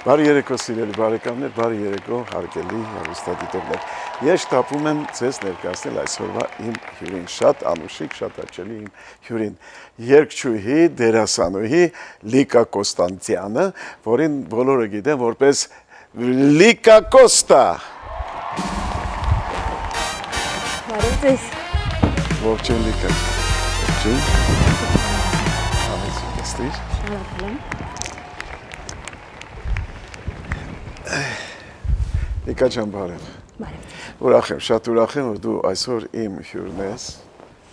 Բարի երեկո սիրելի բարեկամներ, բարի երեկո հարգելի հեռուստադիտողներ։ Ես շտապում եմ ձեզ ներկայացնել այսօրվա իմ հյուրին, շատ անուշիկ, շատ հաճելի իմ հյուրին, երգչուհի, դերասանուհի Լիկա Կոստանցյանը, որին բոլորը գիտեն որպես Լիկա Կոստա։ Բարև ձեզ։ Ողջույն Լիկա։ Ողջույն։ Համեցեք ստիր։ Շնորհակալ եմ։ Լիկա ջան, բարև։ Բարև։ Ուրախ եմ, շատ ուրախ եմ, որ դու այսօր իմ հյուրն ես,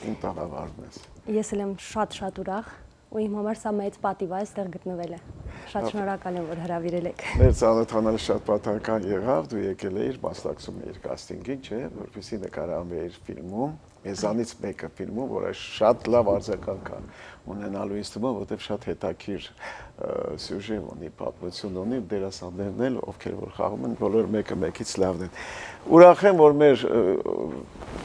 իմ տաղավարն ես։ Ես էլ եմ շատ ուրախ ու իմ համար սա մեծ պատիվ է այստեղ գտնվելը։ Շատ շնորհակալ եմ, որ հրավիրել եք։ Մեր ծանոթանալը շատ պատահական եղավ, դու եկել էիր, մասնակցում էիր կաստինգին, չէ, որպեսզի նկարահանվեիր ֆիլմում, մեզանից մեկը ֆիլմում, որը շատ լավ արձագանք կա ունենալու ինձ թվում է, որտեղ շատ հետաքրքիր սյուժե ունի, պատմություն ունի, դերասաններն էլ, ովքեր որ խաղում են, բոլորը մեկը մեկից լավն են։ Ուրախ եմ, որ մեր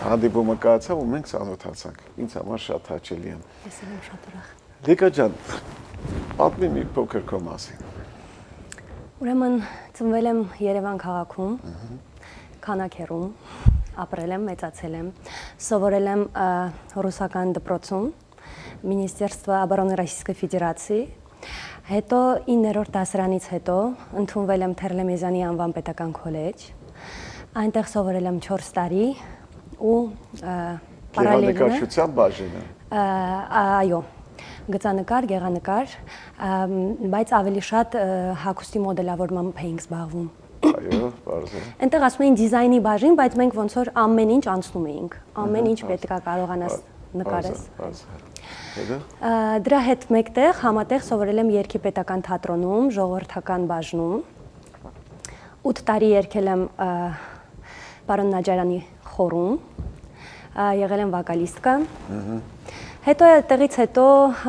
հանդիպումը կայացավ ու մենք ծանոթացանք։ Ինձ համար շատ հաճելի է։ Ես էլ եմ շատ ուրախ։ Լիկա ջան, պատմի մի փոքր քո մասին։ Ուրեմն ծնվել եմ Երևան քաղաքում, Քանաքեռում, ապրել եմ, մեծացել եմ, սովորել եմ ռուսական դպրոցում, Министерство обороны Российской Федерации, հետո 9-րդ դասարանից հետո ընդունվել եմ Թերլեմեզյանի անվան պետական քոլեջ, այնտեղ սովորել եմ 4 տարի ու Գեղանկարչության բաժինը։ Այո, գծանկար, գեղանկար, բայց ավելի շատ հագուստի մոդելավորմամբ էինք զբաղվում։ Այո, բարձր։ Այնտեղ ասում էին դիզայնի բաժին, բայց մենք ոնց որ ամեն ինչ անցնում էինք, ամեն ինչ պետք է կարողանաս նկարես։ Դրա հետ մեկտեղ համատեղ սովորել եմ երգի պետական թատրոնում, ժողովրդական բաժնում։ 8 տարի երգել եմ պարոն Նաջարյանի խորում, եղել եմ վոկալիստկա։ Հետո այդտեղից հետո,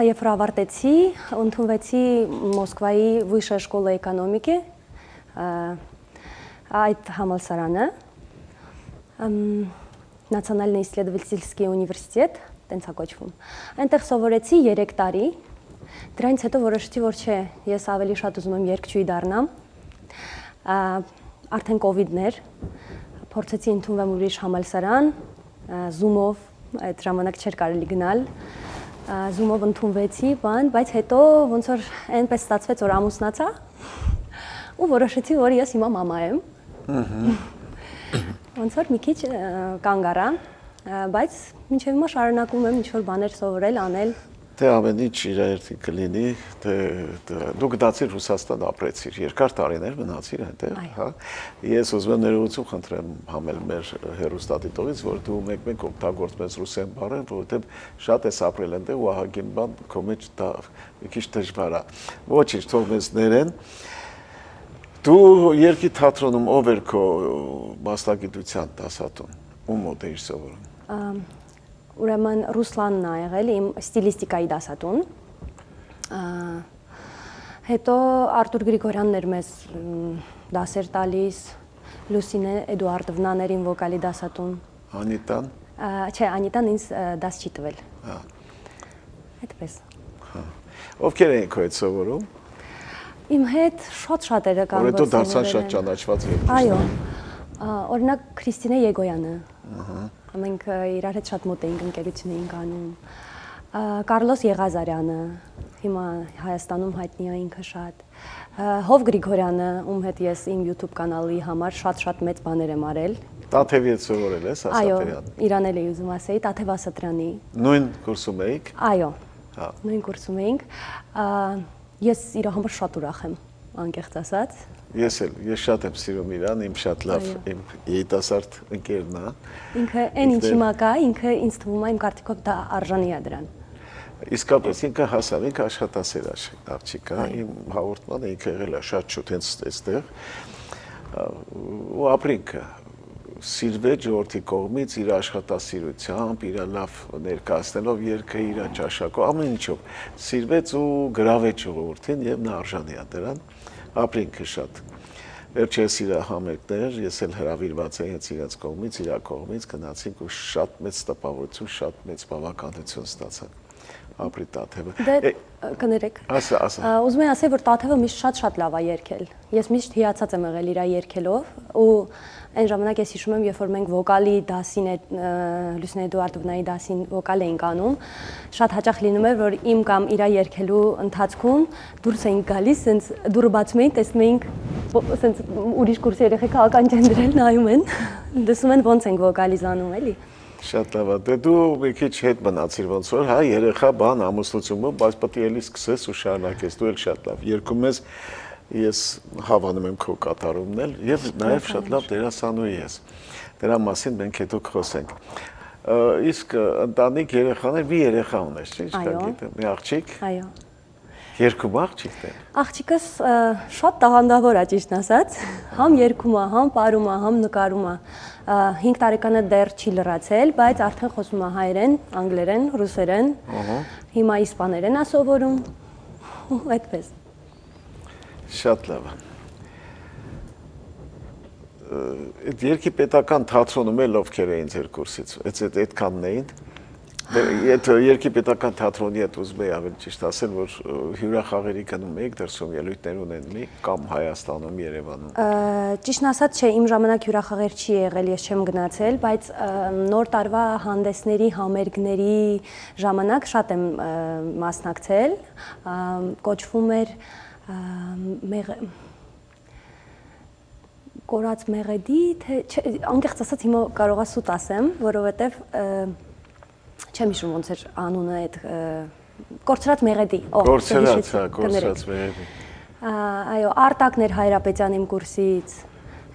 երբ որ ավարտեցի, ընդունվեցի Մոսկվայի Высшая школа экономики, այդ համալսարանը, Национальный исследовательский университет, տենց է կոչվում։ Այնտեղ սովորեցի 3 տարի, դրանից հետո որոշեցի, որ չէ, ես ավելի շատ ուզում եմ երգչուհի դառնամ, արդեն կովիդներ, փորձեցի ընդունվեմ ուրիշ համալսարան, Zoom-ով, այդ ժամանակ չէր կարելի գնալ, Zoom-ով ընդունվեցի, բայց հետո ոնց որ այնպես ստացվեց, որ ամուսնացա ու որոշեցի, որ ես հիմա մամա եմ։ Ոնց որ մի քիչ կանգ առա, բայց մինչև հիմա շարունակում եմ ինչ-որ բաներ սովորել, անել։ Թե ամեն ինչ իր երթի կլինի, դու գնացիր Ռուսաստան ապրեցիր, երկար տարիներ մնացիր այնտեղ, հա։ Ես ուզում եմ ներողություն խնդրեմ համել մեր հեռուստադիտողից, որ դու մեկ-մեկ օգտագործես ռուսեն բառեր, որովհետև շատ ես ապրել այնտեղ ու ահագին բան քո մեջ դա մի քիչ դժվար է։ Ոչինչ, թող մեզ ներեն։ Դու երգի թատրոնում ով էր քո մասնագիտության դասատուն, ում մոտ էիր սովորում։ Ուրեմն Ռուսլանն է եղել իմ ստիլիստիկայի դասատուն, հետո Արտուր Գրիգորյանն էր մեզ դասեր տալիս, Լուսինե Էդուարդովնան էր իմ վոկալի դասատուն։ Անիտան։ Չէ, Անիտան ինձ դաս չի տվել։ Այդպես։ Ովքեր էին քո հետ սովորում։ Իմ հետ շատ-շատերը կան, որ դու դարձան շատ ճանաչված երգիչ։ Այո, օրինակ Քրիստինե Եգոյանը, մենք իրար հետ շատ մոտ էինք, ընկերություն էինք անում, Կարլոս Եղազարյանը, հիմա Հայաստանում հայտնի է ինքը շատ, Հով Գրիգորյանը, ում հետ ես իմ YouTube կանալի համար շատ մեծ բաներ եմ արել։ Տաթևի հետ սովորել ես Ասատրյան։ Այո, իրան էլ էի ուզում ասեի, Տաթև Ասատրյանի։ Նույն կուրսում էիք։ Այո, նույն կուրսում էինք։ Ես իր համար շատ ուրախ եմ, անկեղծ ասած։ Ես շատ եմ սիրում իրան, իմ շատ լավ իմ երիտասարդ ընկերն է։ Ինքը այն ինչ հիմա կա, ինքը ինձ թվում է իմ կարծիքով դա արժանի է դրան։ Իսկապես ինքը հասավ, ինքը աշխատասեր աղջիկ է, իմ հաղորդմանը ինքը եղել է շատ շուտ հենց այստեղ ու ապրինքը սիրվեց ժողովրդի կողմից իր աշխատասիրությամբ, իր լավ ներկայացնելով երգը, իր ճաշակով, ամեն ինչով սիրվեց ու գրավեց ժողովրդին եւ նա արժանի է դրան, ապրինքը շատ։ Վերջերս իր համերգներ, ես էլ հրավիրված էի հենց իրաց կողմից, իր կողմից գնացինք ու շատ մեծ տպավորություն, շատ մեծ բավականություն ստացանք։ ապրի Տաթևը։ Դե կներեք։ Ասա։ Ուզում եմ ասել, որ Տաթևը միշտ շատ լավ է երգել։ Ես միշտ հիացած եմ եղել իր երգելով ու այն ժամանակ ես հիշում եմ, երբ որ մենք վոկալի դասին Լուսինե Էդուարդովնայի դասին վոկալ էինք անում, շատ հաճախ լինում էր, որ իմ կամ իր երգելու ընթացքում դուրս էինք գալիս, սենց դուրը բացում էին, տեսնում էինք սենց ուրիշ կուրսի երեխեք ականջեն դրել նայում են, դասում են ոնց ենք վոկալիզանում, էլի։ Շատ լավ է։ Դե դու մի քիչ հետ մնացիր ոնց որ, հա, երեխա բան ամուսնությունը, բայց պետք է էլի սկսես ու շարունակես, դու էլ շատ լավ երգում ես, ես հավանում եմ քո կատարումն էլ եւ նաեւ շատ լավ դերասանուհի ես։ Դրա մասին մենք հետո կխոսենք։ Իսկ ընտանիք երեխաներ, մի երեխա ունես, չէ՞, գիտեմ, մի աղջիկ։ Այո։ Երկու աղջիկն է։ Աղջիկս շատ տաղանդավոր է, ճիշտ ասած, համ երգում է, համ պարում է, համ նկարում է։ 5 տարեկանը դեռ չի լրացել, բայց արդեն խոսում է հայերեն, անգլերեն, ռուսերեն, հիմա իսպաներեն է սովորում, այդպես։ Շատ լավ է։ Այդ երկի պետական թատրոնում էլ ովքեր էին ձեր կուրսից, այդքանն էին։ Եթե երկի պետական թատրոնի հետ ուզում եի ավելի ճիշտ ասել, որ հյուրախաղերի գնում եք, դրսում ելույթներ ունենլի կամ Հայաստանում, Երևանում։ Ճիշտն ասած, չէ, իմ ժամանակ հյուրախաղեր չի եղել, ես չեմ գնացել, բայց նոր տարվա հանդեսների, համերգների ժամանակ շատ եմ մասնակցել, կոչվում էր Կորած մեղեդի, թե անկեղծ ասած հիմա կարողա սուտ ասեմ, որովհետև չեմ հիշում ոնց էր անունը այդ կորցրած մեղեդի։ Կորցրած մեղեդի։ Այո, Արտակն էր Հայրապետյան իմ կուրսից։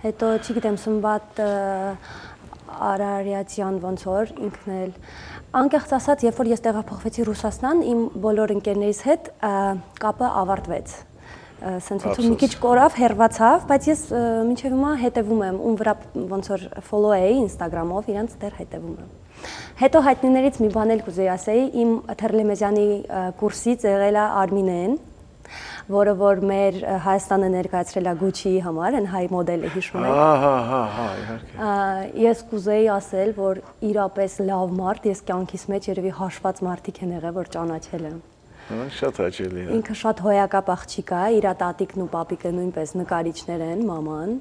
Հետո, չգիտեմ, Սմբատ Արարյացյան ոնց որ ինքն էլ։ Անկեղծ ասած, երբ որ ես տեղափոխվեցի Ռուսաստան, իմ բոլոր ընկերներից հետ կապը ավարտվեց։ Սենց մի քիչ կորավ, հեռվացավ, բայց ես մինչև հիմա հետևում եմ, ում վրա ոնց որ follow էի Instagram-ով, իրանց դեռ հետևում եմ։ Հետո հայտնիներից մի բան էլ կուզեի ասեի, իմ Թերլեմեզյանի կուրսից եղել է Արմինեն, որը որ մեր Հայաստանը ներկայացրել է Gucci-ի համար, այն հայ մոդելը հիշում եք։ Հա, իհարկե։ Ես կուզեի ասել, որ իրապես լավ մարդ, ես կյանքիս մեջ երևի հաշված մարդիկ են եղել, որ ճանաչել եմ։ Շատ հաճելի է։ Ինքը շատ հոյակապ աղջիկ է, իր տատիկն ու պապիկը նույնպես նկարիչներ են, մաման,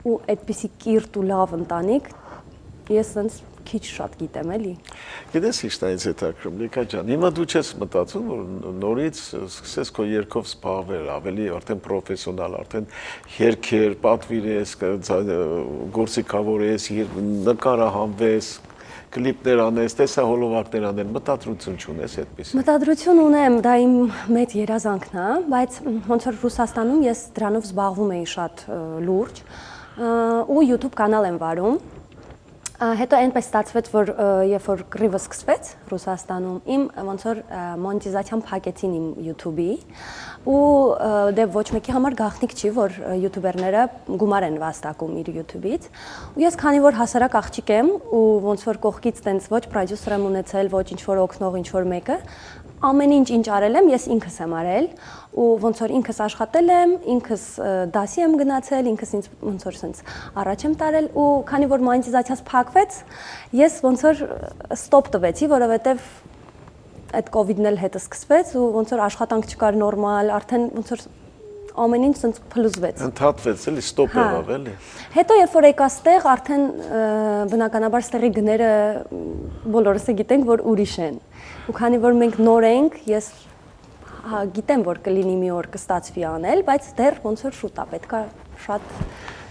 ու այդպիսի կիրթ ու լավ ընտանիք, ես sense քիչ շատ գիտեմ, էլի։ Գիտես ինչն է հետաքրքրում, Լիկա ջան, հիմա դու չես մտածում, որ նորից սկսես քո երգով զբաղվել, ավելի արդեն պրոֆեսիոնալ, արդեն երգեր, պատվիրես, գործիքավորես, նկարահանվես, կլիպներ անես, տեսահոլովակներ անել, մտադրություն չունես այդպես։ Մտադրություն ունեմ, դա իմ մեծ երազանքն է, բայց ոնց որ Ռուսաստանում ես դրանով զբաղվում էի շատ լուրջ ու YouTube կանալ եմ վարում։ Հետո այնպես ստացվեց, որ երբ որ կռիվը սկսվեց Ռուսաստանում, իմ ոնց որ մոնետիզացիան փակեցին իմ YouTube-ի ու դե ոչ մեկի համար գաղտնիք չի, որ յութուբերները գումար են վաստակում իր YouTube-ից։ Ու ես քանի որ հասարակ աղջիկ եմ ու ոնց որ կողքից տենց ոչ պրոդյուսեր եմ ունեցել, ոչ ինչ որ օգնող ինչ որ մեկը, ամեն ինչ արել եմ, ես ինքս եմ արել ու ոնց որ ինքս աշխատել եմ, ինքս դասի եմ գնացել, ինքս ինձ ոնց որ sense առաջ եմ տարել ու քանի որ մոնետիզացիաս փակվեց, ես ոնց որ ստոպ տվեցի, որովհետև այդ կոവിഡ്ն էլ հետը սկսվեց ու ոնց որ աշխատանք չկար նորմալ, արդեն ոնց որ ամեն ինչ sense փլուզվեց։ Ընդհատվեց, էլի ստոպ եղավ, էլի։ Հետո երբ որ եկա ստեղ, արդեն բնականաբար ստեղի գները բոլորս գիտենք, որ ուրիշ են։ Ու քանի որ մենք նոր ենք, ես գիտեմ, որ կլինի մի օր կստացվի անել, բայց դեռ ոնց որ շուտ է, պետքա շատ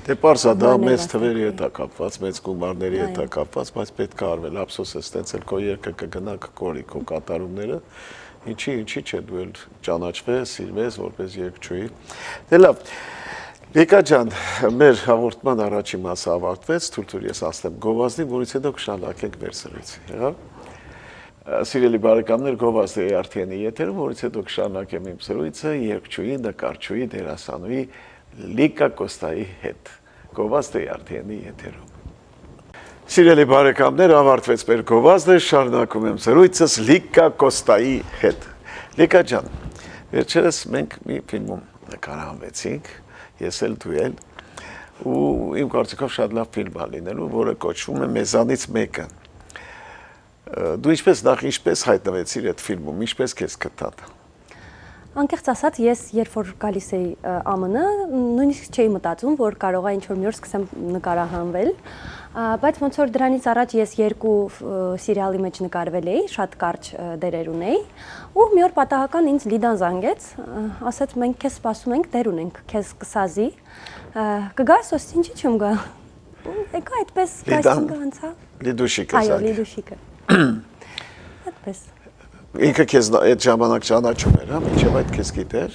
Դե պարզա դա մեծ թվերի հետ է կապված, մեծ գումարների հետ է կապված, բայց պետք է արվել, ափսոս է ստեցել քո երգը կգնա կկորի քո կատարումները, ինչի չէ դու էլ ճանաչվես, սիրվես որպես երգչուհի։ Դե լավ, Լիկա ջան, մեր հաղորդման առաջին մասը ավարտվեց, թույլ ես ասեմ գովազդին, որից հետո կշարունակենք մեր զրույցը, եղավ։ Սիրելի բարեկամներ, գովազդի արդյունի եթերում, որից հետո կշարունակեմ իմ զրույցը երգչուհի, նկարչուհի, դերասանուհի Լիկա Կոստայի հետ։ Գովազդի արդյունի եթերում։ Սիրելի բարեկամներ, ավարտվեց մեր գովազդը, շարունակում եմ զրույցս Լիկա Կոստայի հետ։ Լիկա ջան, վերջերս մենք մի ֆիլմում նկարահանվեցինք, ես էլ դու էլ, ու իմ կարծիքով շատ լավ ֆիլմ է լինելու, որը կոչվում է Մեզանից մեկը։ Դու ինչպես հայտնվեցիր այդ ֆիլմում, ինչպես քեզ գտան։ Անկեղծ ասած, ես երբ որ գալիս էի ԱՄՆ, նույնիսկ չէի մտածում, որ կարող է ինչ-որ մի օր սկսեմ նկարահանվել, բայց ոնց որ դրանից առաջ ես 2 սերիալի մեջ նկարվել էի, շատ կարճ դերեր ունեի, ու մի օր պատահական ինձ Լիդան զանգեց, ասաց մենք քեզ սպասում ենք, դեր ունենք, քեզ կսազի, կգաս, ասեցի ինչի՞ չեմ գա։ Եկա այդպես կաստինգը անցա։ Լիդուշիկը Այո, Լիդուշիկը։ Այդպես։ Ինքը քեզ այդ ժամանակ ճանաչում էր, հա, մինչև այդ քեզ գիտեր։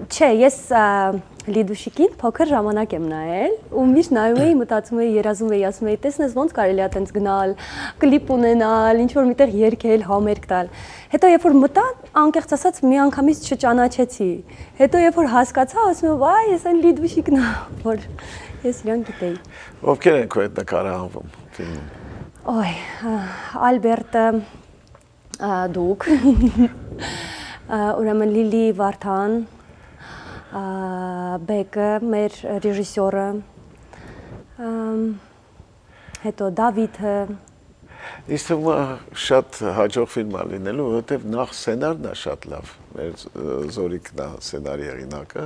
Չէ, ես Լիդուշիկին փոքր ժամանակ եմ նայել ու միշտ նայում էի, մտածում էի, երազում էի, ասում էի, տեսնես ոնց կարելի է այտենց գնալ, կլիպ ունենալ, ինչ որ միտեղ երգել, համերգ տալ։ Հետո երբ որ մտա, անկեղծ ասած մի անգամից չճանաչեցի։ Հետո երբ որ հասկացա, ասում եմ, վայ, ես այն Լիդուշիկն եմ, որ ես իրան գիտեի։ Ովքեր են քո հետ նկարահանվում ֆիլմում։ Օй, Ալբերտը դուք, ուրեմն Լիլի Վարդան, Բեկը, մեր ռեժիսորը, հետո Դավիթը։ Իսկ շատ հաջող ֆիլմ է լինելու, որովհետև նախ սցենարն է շատ լավ, մեր Զորիկն է սցենարի հեղինակը,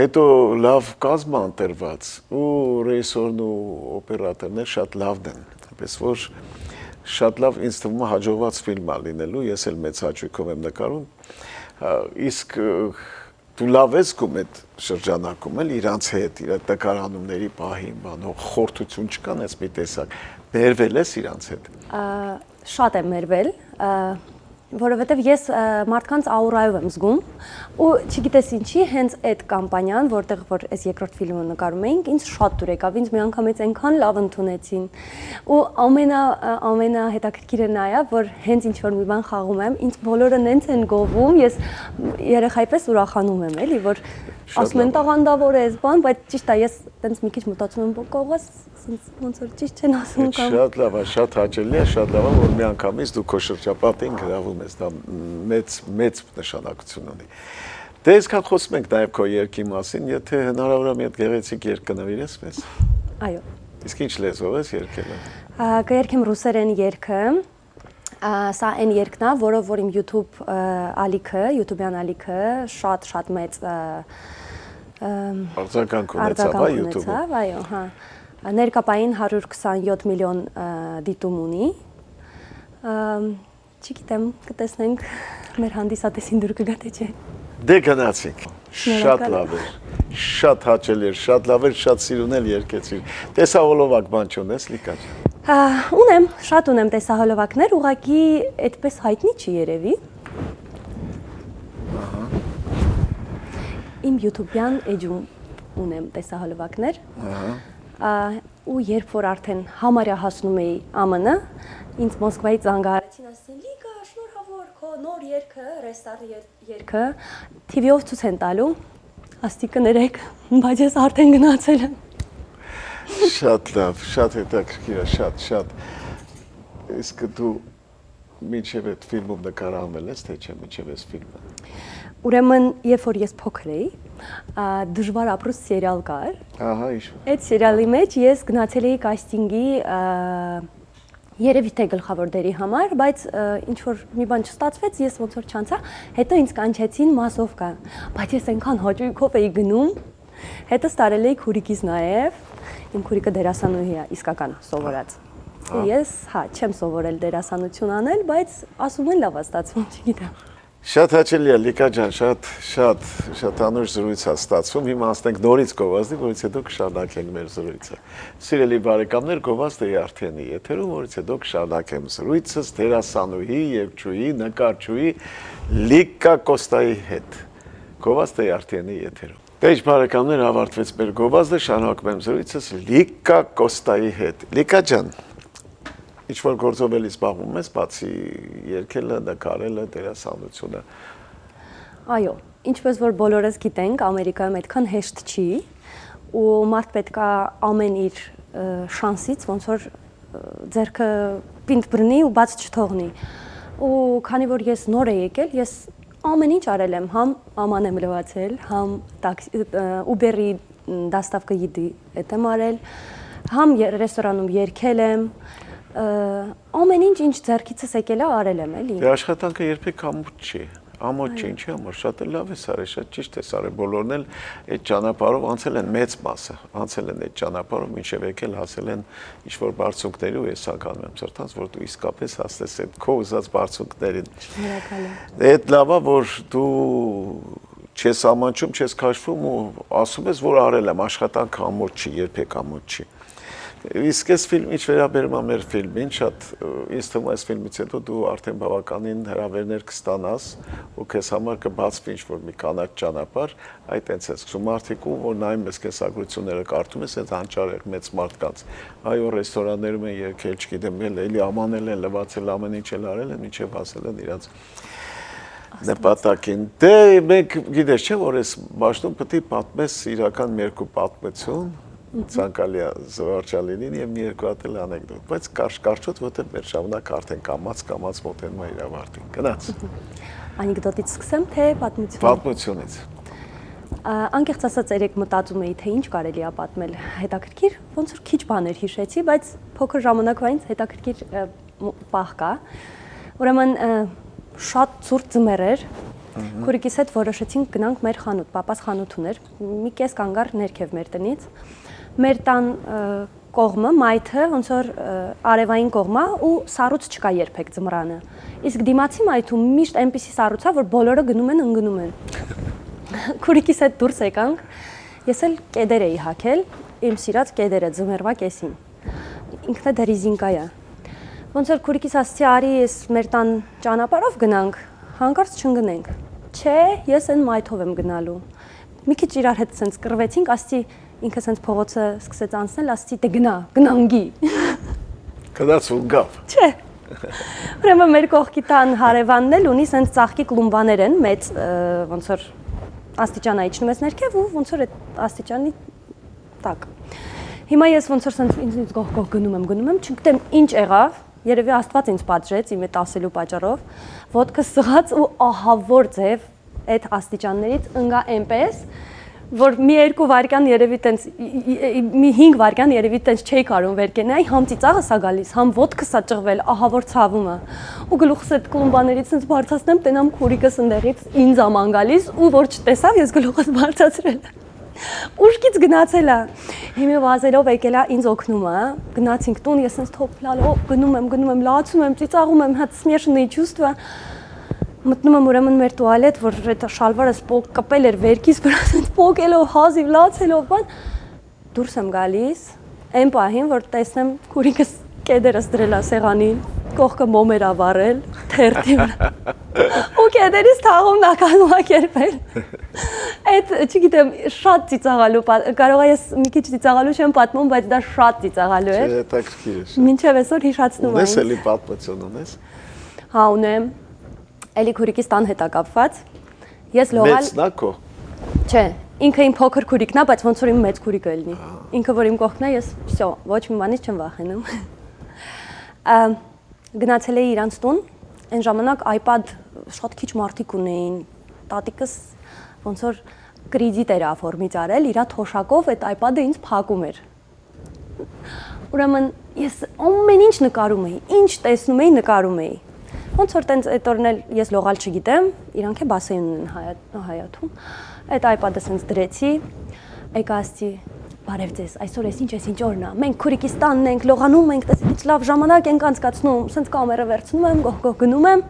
հետո լավ կազմ ընտրված ու ռեժիսորն ու օպերատորն շատ լավն են, այնպես որ շատ լավ ինձ թվում է հաջողված ֆիլմ է լինելու, ես էլ մեծ հաճույքով եմ նկարում, իսկ դու լավ ես գում այդ շրջանակում էլ իրանց հետ, իր նկարանումների պահին, բանող խորթություն չկան ես մի տեսակ, մերվել ես իրանց հետ։ Շատ եմ մերվել, որովհետև ես մարդկանց աուրայով եմ զգում ու չգիտես ինչի հենց այդ կամպանիան, որտեղ որ այս երկրորդ ֆիլմը նկարում էինք, ինձ շատ դուր եկավ, ինձ մի անգամից այնքան լավ ընդունեցին ու ամենահետաքրքիրը նա է, որ հենց ինչ որ մի բան խաղում եմ, ինձ բոլորը նենց են գովում, ես երեխայի պես ուրախանում եմ, էլի, որ ասում են տաղանդավոր ես, բան, բայց ճիշտ է, ես տենց մի քիչ մտածում եմ, կողս ոնց որ ճիշտ չեն ասում կամ։ Շատ լավ է, շատ հաճելի է, շատ լավ է, որ միանգամից դու քո շրջապատին գրավում ես, դա մեծ նշանակություն ունի։ Դե այսքան խոսում ենք նաև քո երգի մասին, եթե հնարավոր է մի հատ գեղեցիկ երգ կնվիրես մեզ։ Այո։ Իսկ ինչ լեզվով ես երգել։ Կերգեմ ռուսերեն երգը։ Սա այն երգն է, որով որ իմ YouTube-յան ալիքը շատ մեծ արձագանք ունեցավ, YouTube-ում։ Այո, հա։ Ներկապային 127 միլիոն դիտում ունի։ Չգիտեմ, կտեսնենք մեր հանդիսատեսին դուր կգա թե չէ։ Դե գնացինք։ Շատ լավ էր։ Շատ հաճելի էր, շատ լավ էր, շատ սիրուն էլ երգեցիր։ Տեսահոլովակ բան չունես, Լիկա ջան։ Ունեմ, շատ ունեմ տեսահոլովակներ, ուղղակի այդպես հայտնի չի երևի։ Իմ YouTube-յան էջում ունեմ տեսահոլովակներ։ Ու երբ որ արդեն համարյա հասնում էի ԱՄՆ, ինձ Մոսկվայից զանգահարեցին, ասեցին՝ «Լիկա, շնորհավոր քո նոր երգը, ռեստարտ երգը, TV-ով ցույց են տալու»։ Աստի կներեք, բայց ես արդեն գնացել եմ։ Շատ լավ, շատ հետաքրքիր է, շատ։ Իսկ դու մինչև այդ ֆիլմում նկարահանվել ես, թե չէ, մինչև այս ֆիլմը։ Ուրեմն, երբ որ ես փոքր էի, դժվար ապրուց սերիալ կար։ Ահա, իշու։ Այդ սերիալի մեջ ես գնացել էի կաստինգի երևի թե գլխավոր դերի համար, բայց ինչ որ մի բան չստացվեց, ես ոնց որ չանցա, հետո ինձ կանչեցին մասովկա, բայց ես այնքան հաճույքով էի գնում, հետո ստարել էի քուրիկից նաև, իմ քուրիկը դերասանուհի է, իսկական սովորած։ Ես, չեմ սովորել դերասանություն անել, բայց ասում են լավ է ստացվում, չգիտեմ։ Շատ հաճելի է, Լիկա ջան, շատ անուշ զրույց է ստացվում, հիմա անցնենք նորից գովազդի, որից հետո կշարունակենք մեր զրույցը։ Սիրելի բարեկամներ, գովազդը արդեն է եթերում, որից հետո կշարունակեմ զրույցս դերասանուհի, երգչուհի, նկարչուհի Լիկա Կոստայի հետ։ Գովազդը արդեն է եթերում։ Պեջ բարեկամներ, ավարտվեց մեր գովազդը, շարունակում եմ զրույցս Լիկա Կոստայի հետ։ Լիկա ջան, ինչ-որ գործով էլ զբաղվում ես, բացի երգելը, նկարելը, դերասանությունը։ Այո, ինչպես որ բոլորս գիտենք, Ամերիկայում այդքան հեշտ չի, ու մարդ պետք է ամեն իր շանսից ոնց որ ձեռքը պինդ բռնի ու բաց չթողնի։ Ու քանի որ ես նոր եմ եկել, ես ամեն ինչ արել եմ, համ աման եմ լվացել, համ Uber-ի դաստավկա եդի եմ արել, համ ռեստորանում երգել եմ, ամեն ինչ ձեռքիցս եկել է արել եմ էլի։ Դե աշխատանքը երբեք ամոթ չի։ Ամոթ չի, ինչի համար շատ լավ է սարել, շատ ճիշտ է սարել, բոլորն էլ այդ ճանապարհով անցել են մեծ մասը, անցել են այդ ճանապարհով, մինչև եկել հասել են ինչ-որ բարձունքների ու ես ականում եմ սրտանց, որ դու իսկապես հասնես այդ քո ուզած բարձունքներին։ Շնորհակալ եմ։ Այդ լավ է, որ դու չես ամանչում, չես քաշվում ու ասում ես, որ արել եմ, աշխատանքը ամոթ չի, երբեք ամոթ չի։ Իսկ այս ֆիլմից վերաբերում է մեր ֆիլմին, շատ ինձ թվում է այս ֆիլմից հետո դու արդեն բավականին հրավերներ կստանաս ու քեզ համար կբացվի ինչ-որ մի կանաչ ճանապարհ, այդ տենց է սկսում մարդիկ ու որ նայում ես քեզ ագրությունները կարդում ես, այդ հանճարեղ մեծ մարդկանց, այո ռեստորաններում են եկել, չգիտեմ, էլի ամանել են, լվացել, ամեն ինչ էլ արել են, մինչև հասել են իրանց նպատակին։ Դե մենք գիտես չէ, որ այս բաժնում պետք է պատմես իրական մի երկու պատմություն ցանկալի զվարճալին եւ մի երկու հատ էլ անեկդոտ, բայց կարճ-կարճոտ, որտեղ մեր ժամանակ արդեն կամած մոտենում է իր ավարտին։ Գնաց։ Անեկդոտից սկսեմ, թե պատմությունից։ Պատմությունից։ Անկեղծ ասած, երեք մտածում էի, թե ինչ կարելի է պատմել։ Հետաքրքիր, ոնց որ քիչ բաներ հիշեցի, բայց փոքր ժամանակվայից հետաքրքիր պահ կա։ Ուրեմն շատ ցուրտ ձմեռ էր։ Քուրիկիս հետ որոշեցինք գնանք մեր խանութ, պապաս խանութ ուներ, մի կես կանգար ներքև մեր տնից։ Մեր տան կողմը, մայթը, ոնց որ արևային կողմա ու սառույց չկա երբեք ձմռանը։ Իսկ դիմացի մայթում միշտ այնպիսի սառույց է, որ բոլորը գնում են ընկնում են։ Քուրիկիս հետ դուրս եկանք, ես էլ կեդեր էի հագել, իմ սիրած կեդերը ձմեռվա կեսին։ Ինքնը դա ռիզինկա է։ Ոնց որ քուրիկիս ասացի, արի ես մեր տան ճանապարհով գնանք, հանկարծ չընկնենք։ Չէ, ես այն մայթով եմ գնալու։ Մի քիչ իրար հետ սենց կռվեցինք, ասացի ինքը սենց փողոցը սկսեց անցնել, ասացի դե գնանքի։ Կդաց ու գավ։ Չէ։ Ուրեմն մեր կողքի տան հարևանն էլ ունի սենց ծաղկի կլումբաներ են, մեծ ոնց որ աստիճանա իջնում ես ներքև ու ոնց որ այդ աստիճանի տակ։ Հիմա ես ոնց որ սենց ինձ գող գնում եմ, չգիտեմ ինչ եղավ, երևի Աստված ինձ պատժեց իմ այդ ասելու պատճառով, ոտքս սղաց ու ահավոր ձև այդ աստիճաններից ընկա այնպես, որ մի 2 վայրկյան երևի տենց մի 5 վայրկյան երևի տենց չէի կարող վեր կենայի, համ ծիծաղը սա գալիս, համ ոտքս սա ճղվել, ահավոր ցավում է։ Ու գլուխս այդ կլումբաներից ինձ բարձրացնեմ, տենամ քուրիկս ընդեղից ինձ աման գալիս ու որ չտեսավ, ես գլուխս բարձրացրել եմ։ Ուշքից գնացել է։ Հիմա վազելով եկել է ինձ օգնում է։ Գնացինք տուն, ես ինձ թոփլալով գնում եմ, լացում եմ, ծիծաղում եմ, հա смешанные чувства։ Մտնում եմ ուրեմն մեր տուալետ, որ այդ շալվարս կպել էր վերքից վրա, ասենց փոկելով, հազիվ լացելով, բան դուրս եմ գալիս, այն պահին, որ տեսնեմ քուրիկս կեդերս դրել է սեղանին, կողքը մոմեր ա վառել, թերթի վրա։ Ու կեդերից թաղում նականում ա կերպել։ Այդ, չգիտեմ, շատ ծիծաղալու, կարող է ես մի քիչ ծիծաղալու չեմ պատմում, բայց դա շատ ծիծաղալու էր։ Հետաքրքիր է։ Մինչև այսօր հիշացնում եմ։ Ունես էլի պատմություն ունես։ Հա, ունեմ։ Էլի քուրիկիս տան հետ է կապված։ Ես լողալ։ Մեծ նա քո։ Չէ, ինքը իմ փոքր քուրիկն է, բայց ոնց որ իմ մեծ քուրիկը լինի։ Ինքը որ իմ կողքն է, ես всё, ոչ մի բանից չեմ վախենում։ Գնացել էի իրանց տուն, այն ժամանակ iPad շատ քիչ մարդիկ ունեին։ Տատիկս ոնց որ կրեդիտ էր աֆորմից արել, իր թոշակով այդ iPad-ը ինձ փակում էր։ Ուրեմն ես ամեն ինչ նկարում էի, ինչ տեսնում էի, նկարում էի։ Ոնց որ տենց այդ օրն էլ ես լողալ չգիտեմ, իրանք է բասեին ունեն Հայաթում։ Այդ iPad-ը սենց դրեցի, եկա ասեցի, բարև ձեզ, այսօր էս ինչ օրն է։ Մենք քուրիկիս տանն ենք, լողանում ենք, տեսեք ինչ լավ ժամանակ ենք անցկացնում, սենց կամերը վերցնում եմ, գող գնում եմ։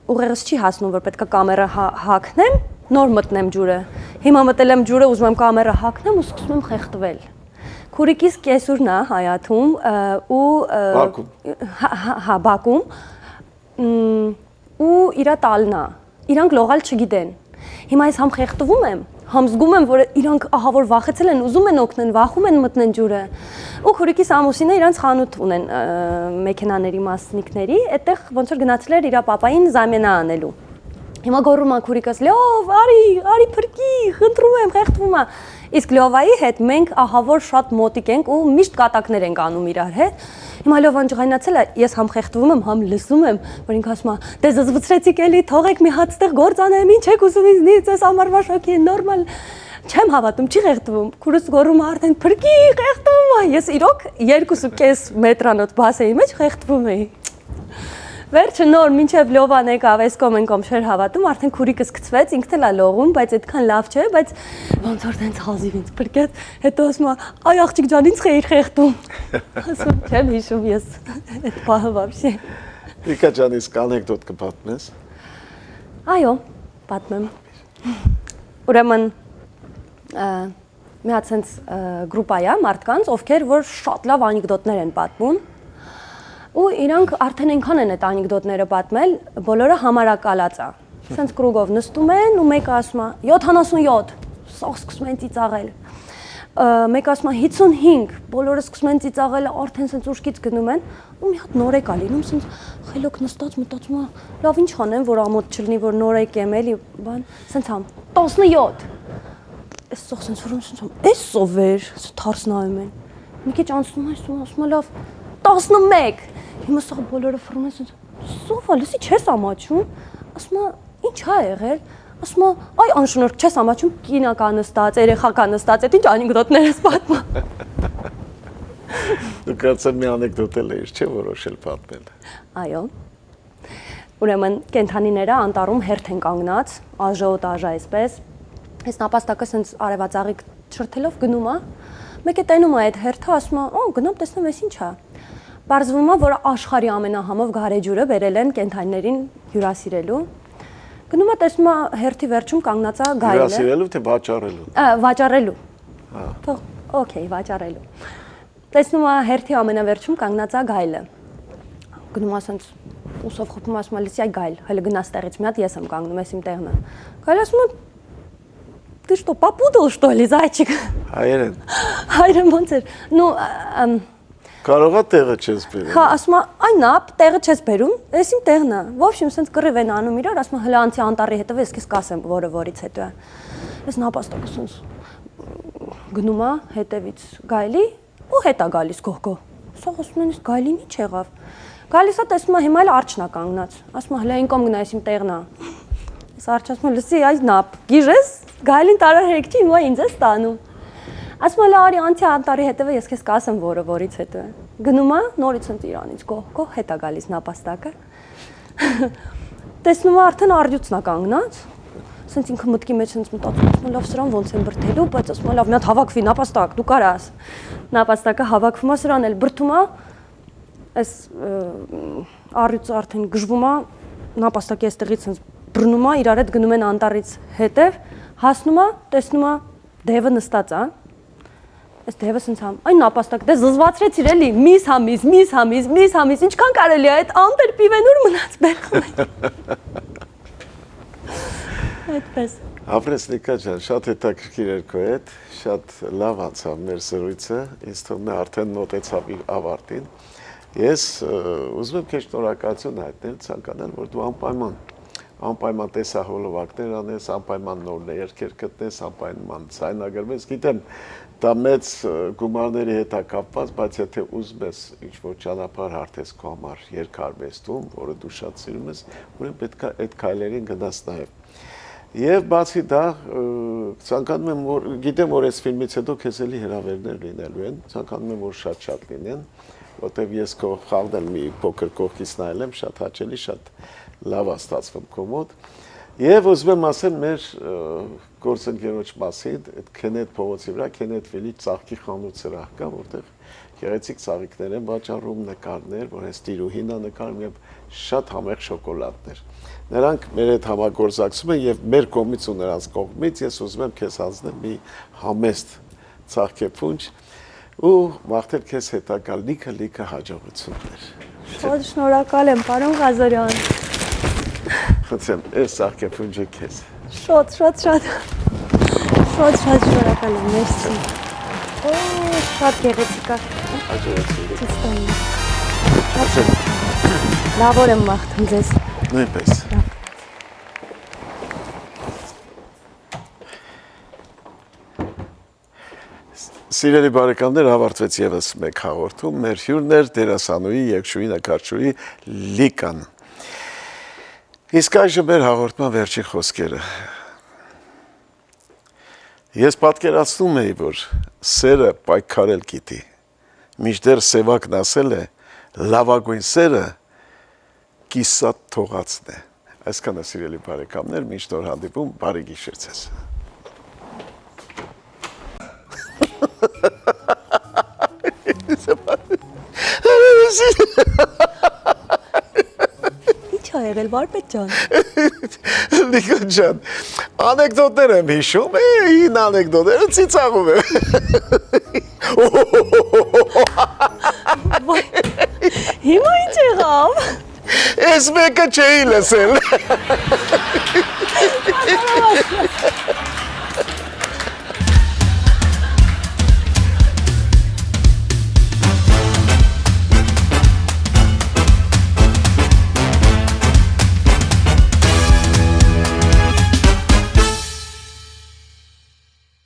Ուղեղս չի հասնում, որ պետք է կամերը հագնեմ, նոր մտնեմ ջուրը։ Հիմա մտել եմ ջուրը, ուզում եմ կամերը հագնեմ ու սկսում եմ խեղդվել։ Քուրիկիս կեսուրն է Հայաթում ու հա Բաքում ու իրա տալն է։ Իրանք լողալ չգիտեն։ Հիմա ես համ խեղդվում եմ, համ զգում եմ, որ իրանք ահավոր վախեցել են, ուզում են օգնեն, վախում են մտնեն ջուրը։ Ու քուրիկիս ամուսինը իրանց խանութ ունեն մեքենաների մասնիկների, այդտեղ ոնց որ գնացել էր իր պապային զամենա անելու։ Հիմա գոռում է քուրիկս, լյով, արի փրկի, խնդրում եմ, խեղդվում է։ Իսկ Լյովայի հետ մենք ահավոր շատ մոտիկ ենք ու միշտ կատակներ ենք անում իրար հետ։ Հիմա Լյովան ջղայնացել է, ես համ խեղդվում եմ, համ լսում եմ, որ ինքը ասում է, դե զզվցրեցիք էլի, թողեք մի հատ ստեղ գործ անեմ, ինչ եք ուզում ինձնից, այս ամառվա շոկի է նորմալ։ չեմ հավատում, չի խեղդվում։ Քուրս գոռում արդեն փրկի, խեղդվում է։ Ես իրոք 2.5 մետրանոց բասեի մեջ խեղդվում էի։ Վերջը նոր մինչև Լովան եկավ, այս կողմ են կողմ չէր հավատում, արդեն քուրիկս գցվեց, ինքն էլ է լողում, բայց այդքան լավ չէ, բայց ոնց որ տենց հազիվ ինձ փրկեց, հետո ասում է, այ աղջիկ ջան, ինձ խեիր խեղդում։ Ասում չեմ հիշում ես այդ պահը вообще։ Լիկա ջան, իսկ անեկդոտ կպատմես։ Այո, պատմեմ։ Ուրեմն մի հատ sense գրուպա է մարդկանց, ովքեր որ շատ լավ անեկդոտներ են պատմում։ Ու իրանք արդեն այնքան են այդ անեկդոտները պատմել, բոլորը համարակալած է։ Sense կրուգով նստում են ու մեկը ասում է 77, սաղ սկսում են ծիծաղել։ Մեկը ասում է 55, բոլորը սկսում են ծիծաղել, արդեն sense ուշքից գնում են, ու մի հատ նորեկ ա լինում, sense խելոք նստած մտածում է, լավ ինչ անեմ, որ ամոթ չլինի, որ նորեկ եմ էլի, բան, sense համ 17։ Այս սող sense որում sense էս ով էր, թարս նայում են։ Մի քիչ անցնում է, ասում է լավ 11։ Հիմա սա բոլորը ֆռում են, սովա, լսի չես ամաչում, ասում է, ինչ ա եղել, ասում է, այ անշնորհք չես ամաչում, կինա կա նստած, երեխա կա նստած, այդ ինչ անեկդոտներ ես պատմում։ Դու կարծեմ մի անեկդոտ էլ էիր, չէ՞ որոշել պատմել։ Այո։ Ուրեմն կենդանիները անտառում հերթ են կանգնած, աժոտ այսպես, այս նապաստակը սենց արևածաղիկ չրթելով գնում է, մեկ է տենում է այդ հերթը, ասում է, օ, գնամ տեսնեմ էս ինչ է։ Պարզվում է, որ աշխարհի ամենահամով գարեջուրը բերել են կենդանիներին հյուրասիրելու։ Գնում է տեսնում է հերթի վերջում կանգնած է գայլը։ Հյուրասիրելու թե վաճառելու։ Վաճառելու։ Թող, օքեյ, վաճառելու։ Տեսնում է հերթի ամենավերջում կանգնած է գայլը։ Գնում է ասենց ուսով խփում ասում է լսի այ գայլ, հələ գնաս տեղից մի հատ ես եմ կանգնում, ես իմ տեղն է։ Գայլը ասում է ты что, попутал что ли, зайчик։ Հայերեն։ Հայերեն ոնց էր։ Ну, Կարողա տեղը չես բերում։ Հա, ասում է, այն նա, տեղը չես բերում, ես իմ տեղն է։ В общем, սենց կռիվ են անում իրար, ասում է, հələ անցի անտառի հետևը ես քեզ կասեմ, որը որից հետո է։ Ես նապաստակը սենց գնում է հետևից գայլի ու հետ է գալիս գողգո։ Սա ասում են, իսկ գայլին ի՞նչ եղավ։ Գալիս է տեսնում է հիմա էլ արջն է կանգնած։ Ասում է, հələ այն կողմ գնա, ես իմ տեղն է։ Ես արջը ասում եմ, լսի, այ նապ, գիժես, գայլին տարար հերիք չի, հիմա ինձ է ստանում։ Ասում է, լարի անցի անտառի հետևը ես քեզ կասեմ, որը որից հետո է։ Գնում է, նորից ընդ իրանից գող հետ է գալիս նապաստակը։ Տեսնում է արդեն արդյունքն է կանգնած։ Սենց ինքը մտքի մեջ սենց մտածում, ասում է, լավ սրան ոնց են բրթելու, բայց ասում է, լավ, մի հատ հավաքվի նապաստակ, դու կարաս։ Նապաստակը հավաքվում է, սրան էլ բրթում է, այս արդյունքը արդեն գժվում է, նապաստակի այստեղից սենց բռնում է, իրար հետ գնում են անտառից հետև, հասնում է, տեսնում է դևը նստած է։ Այս դևը սենց համ, այն նապաստակ, դե զզվացրեցիր էլի, միս համիս, ինչքան կարելի է այդ անտեր պիվենուր մնաց բերխում։ Այդպես։ Ապրես Լիկա ջան, շատ հետաքրքիր էր քո հետ, շատ լավ անցավ մեր զրույցը, ինձ թվում է արդեն մոտեցավ իր ավարտին։ Ես ուզում եմ քեզ շնորհակալություն հայտնել, ցանկանալ, որ դու անպայման տեսահոլովակներ անես, անպայման նոր երգեր գտնես, անպայման ձայնագրվես, գիտեմ դա մեծ գումարների հետ է կապված, բայց եթե ուզում ես ինչ-որ ճանապարհ հարթես քո համար երգարվեստում, որը դու շատ սիրում ես, ուրեմն պետք է այդ քայլերին գնաս նաև։ Եվ բացի դա, ցանկանում եմ, որ գիտեմ, որ այս ֆիլմից հետո քեզ էլի հրավերներ լինելու են, ցանկանում եմ, որ շատ լինեն, որտեվ ես քո խաղն էլ մի փոքր կողքից նայել եմ, շատ հաճելի, շատ լավ է ստացվում քո մոտ։ Եվ ուզում եմ ասել մեր գործընկերոջ մասին, այդ Քենեթ փողոցի վրա Քենեթվիլի ծաղկի խանութ սրահ կա, որտեղ գեղեցիկ ծաղիկներ են վաճառում, նկարներ, որ հենց տիրուհին է նկարում եւ շատ համեղ շոկոլադներ։ Նրանք մեր հետ համագործակցում են եւ մեր կողմից ու նրանց կողմից ես ուզում եմ քեզ հանձնել մի համեստ ծաղկեփունջ ու մաղթել քեզ հետագա լիքը հաջողություններ։ Շատ շնորհակալ եմ, պարոն Ղազարյան։ Խնդրեմ, այս ծաղկեփունջը քեզ։ Շատ շնորհակալ եմ, մերսի։ Օ, շատ գեղեցիկ է։ Հաջողություն։ Լավ օր եմ մաղթում ձեզ։ Նույնպես։ Սիրելի բարեկամներ, ավարտվեց եւս մեկ հաղորդում, մեր հյուրն էր դերասանուհի, երգչուհի, նկարչուհի Լիկան։ Իսկ այժմ մեր հաղորդման վերջին խոսքերը։ Ես պատկերացնում էի, որ սերը պայքարել գիտի։ Մինչդեռ Սևակն ասել է, լավագույն սերը կիսատ թողածն է։ Այսքանը սիրելի բարեկամներ, մինչ նոր հանդիպում, բարի գիշեր ձեզ։ Ինչ ա եղել Վարպետ ջան։ Լիգա ջան, անեկդոտներ եմ հիշում, հին անեկդոտները ծիծաղում եմ։ Հիմա ինչ եղավ։ Ես մեկը չէի լսել։